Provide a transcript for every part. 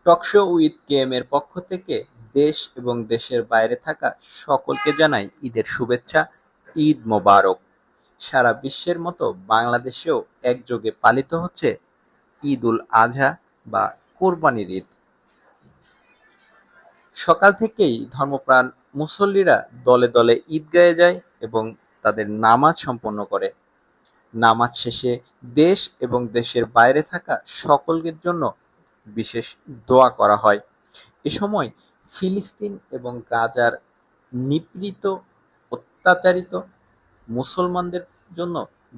Talk show with KM এর পক্ষ থেকে দেশ এবং দেশের বাইরে থাকা সকলকে জানাই ঈদের শুভেচ্ছা। ঈদ মোবারক। সারা বিশ্বের মতো বাংলাদেশেও একযোগে পালিত হচ্ছে ঈদ উল আজহা বা কোরবানির ঈদ। সকাল থেকেই ধর্মপ্রাণ মুসল্লিরা দলে দলে ঈদগাহে যায় এবং তাদের নামাজ সম্পন্ন করে। নামাজ শেষে দেশ এবং দেশের বাইরে থাকা সকলের জন্য বিশেষ দোয়া করা হয়। এ সময় ফিলিস্তিন এবং গাজার নিপীড়িত, অত্যাচারিত মুসলমানদের জন্য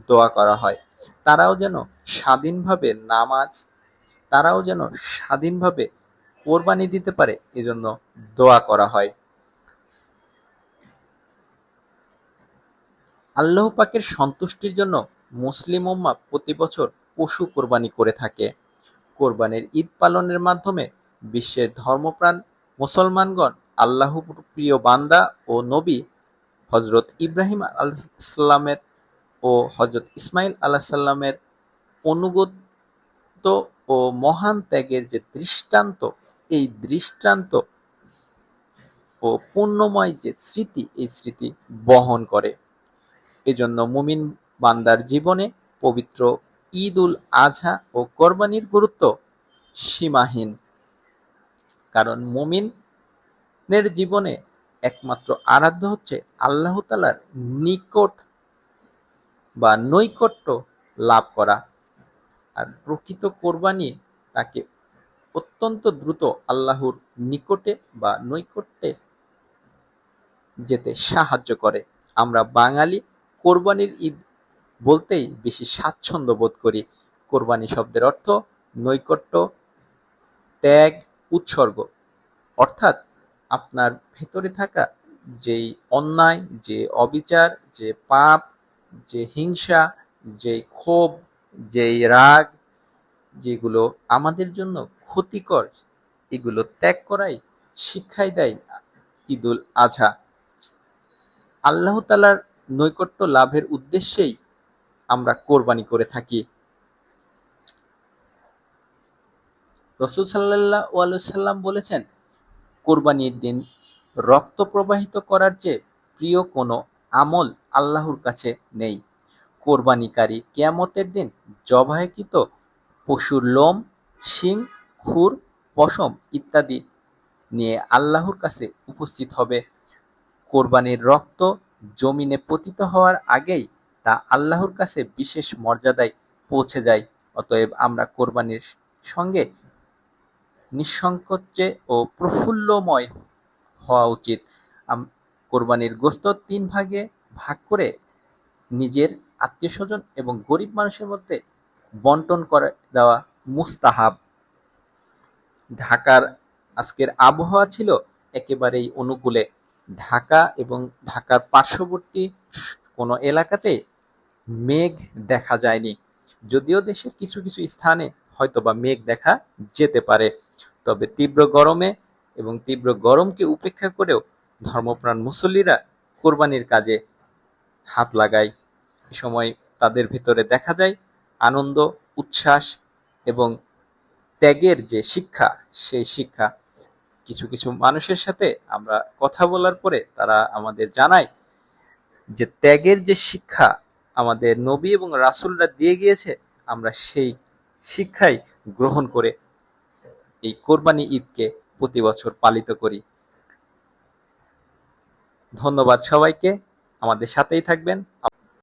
দোয়া করা হয়। তারাও যেন স্বাধীনভাবে নামাজ, তারাও যেন স্বাধীনভাবে কোরবানি দিতে পারে, এজন্য দোয়া করা হয়। আল্লাহ পাকের সন্তুষ্টির জন্য মুসলিম উম্মাহ প্রতি বছর পশু কোরবানি করে থাকে। কোরবানির ঈদ পালনের মাধ্যমে বিশ্বের ধর্মপ্রাণ মুসলমানগণ আল্লাহর প্রিয় বান্দা ও নবী হযরত ইব্রাহিম আলাইহিসসালামের ও হযরত ইসমাঈল আলাইহিসসালামের আনুগত্য ও মহান ত্যাগের যে দৃষ্টান্ত, এই দৃষ্টান্ত ও পুণ্যময় যে স্মৃতি, এই স্মৃতি বহন করে। এজন্য মুমিন বান্দার জীবনে পবিত্র ঈদ উল আজহা ও কোরবানির গুরুত্ব সীমাহীন। কারণ মুমিনের জীবনে একমাত্র আরাধ্য হচ্ছে আল্লাহ তাআলার নিকট বা নৈকট্য লাভ করা। আর প্রকৃত কোরবানি তাকে অত্যন্ত দ্রুত আল্লাহর নিকটে বা নৈকট্যে যেতে সাহায্য করে। আমরা বাঙালি কোরবানির ঈদ বলতেই বেশি স্বাচ্ছন্দ্য বোধ করি। কোরবানি শব্দের অর্থ নৈকট্য, ত্যাগ, উৎসর্গ। অর্থাৎ আপনার ভেতরে থাকা যেই অন্যায়, যে অবিচার, যে পাপ, যে হিংসা, যেই ক্ষোভ, যেই রাগ, যেগুলো আমাদের জন্য ক্ষতিকর, এগুলো ত্যাগ করাই শিক্ষাই দেয় ঈদুল আজহা। আল্লাহ তাআলার নৈকট্য লাভের উদ্দেশ্যেই আমরা কোরবানি করে থাকি। রাসূল সাল্লাল্লাহু আলাইহি ওয়াসাল্লাম বলেছেন, কোরবানির দিন রক্ত প্রবাহিত করার চেয়ে প্রিয় কোনো আমল আল্লাহর কাছে নেই। কোরবানিকারী কিয়ামতের দিন জবাহকৃত পশুর লোম, শিং, খুর, পশম ইত্যাদি নিয়ে আল্লাহর কাছে উপস্থিত হবে। কোরবানির রক্ত জমিনে পতিত হওয়ার আগেই তা আল্লাহর কাছে বিশেষ মর্যাদায় পৌঁছে যায়। অতএব আমরা কোরবানির সঙ্গে নিঃসংকোচে ও প্রফুল্লময় হওয়া উচিত। কোরবানির গোশত ৩ ভাগে ভাগ করে নিজের, আত্মীয়স্বজন এবং গরিব মানুষের মধ্যে বন্টন করে দেওয়া মুস্তাহাব। ঢাকার আজকের আবহাওয়া ছিল একেবারেই অনুকূলে। ঢাকা এবং ঢাকার পার্শ্ববর্তী কোনো এলাকাতে মেঘ দেখা যায়নি। যদিও দেশের কিছু কিছু স্থানে হয়তোবা মেঘ দেখা যেতে পারে। তবে তীব্র গরমে এবং তীব্র গরমকে উপেক্ষা করেও ধর্মপ্রাণ মুসল্লিরা কোরবানির কাজে হাত লাগায়। এ সময় তাদের ভিতরে দেখা যায় আনন্দ, উচ্ছ্বাস এবং ত্যাগের যে শিক্ষা, সেই শিক্ষা। কিছু কিছু মানুষের সাথে আমরা কথা বলার পরে তারা আমাদের জানায় যে ত্যাগের যে শিক্ষা আমাদের নবী এবং রাসূলরা দিয়ে গিয়েছে, আমরা সেই শিক্ষাই গ্রহণ করে এই কোরবানি ঈদকে প্রতি বছর পালিত করি। ধন্যবাদ সবাইকে, আমাদের সাথেই থাকবেন।